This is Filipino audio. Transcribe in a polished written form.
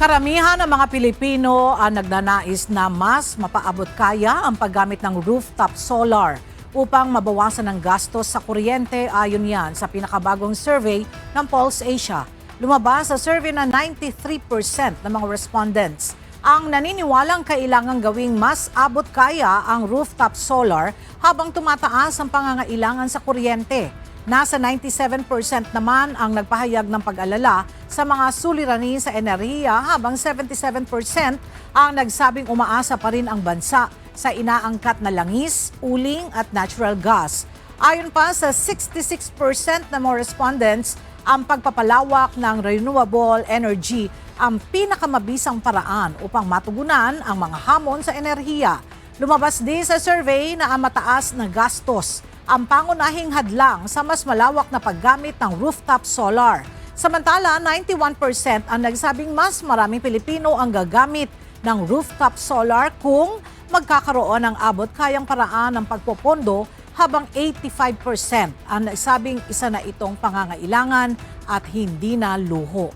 Karamihan ng mga Pilipino ang nagnanais na mas mapaabot kaya ang paggamit ng rooftop solar upang mabawasan ang gastos sa kuryente ayon yan sa pinakabagong survey ng Pulse Asia. Lumabas sa survey na 93% ng mga respondents ang naniniwalang kailangang gawing mas abot kaya ang rooftop solar habang tumataas ang pangangailangan sa kuryente. Nasa 97% naman ang nagpahayag ng pag-alala sa mga suliranin sa enerhiya habang 77% ang nagsabing umaasa pa rin ang bansa sa inaangkat na langis, uling at natural gas. Ayon pa sa 66% ng mga respondents, ang pagpapalawak ng renewable energy ang pinakamabisang paraan upang matugunan ang mga hamon sa enerhiya. Lumabas din sa survey na ang mataas na gastos ang pangunahing hadlang sa mas malawak na paggamit ng rooftop solar. Samantala, 91% ang nagsabing mas maraming Pilipino ang gagamit ng rooftop solar kung magkakaroon ng abot kayang paraan ng pagpopondo habang 85% ang nagsabing isa na itong pangangailangan at hindi na luho.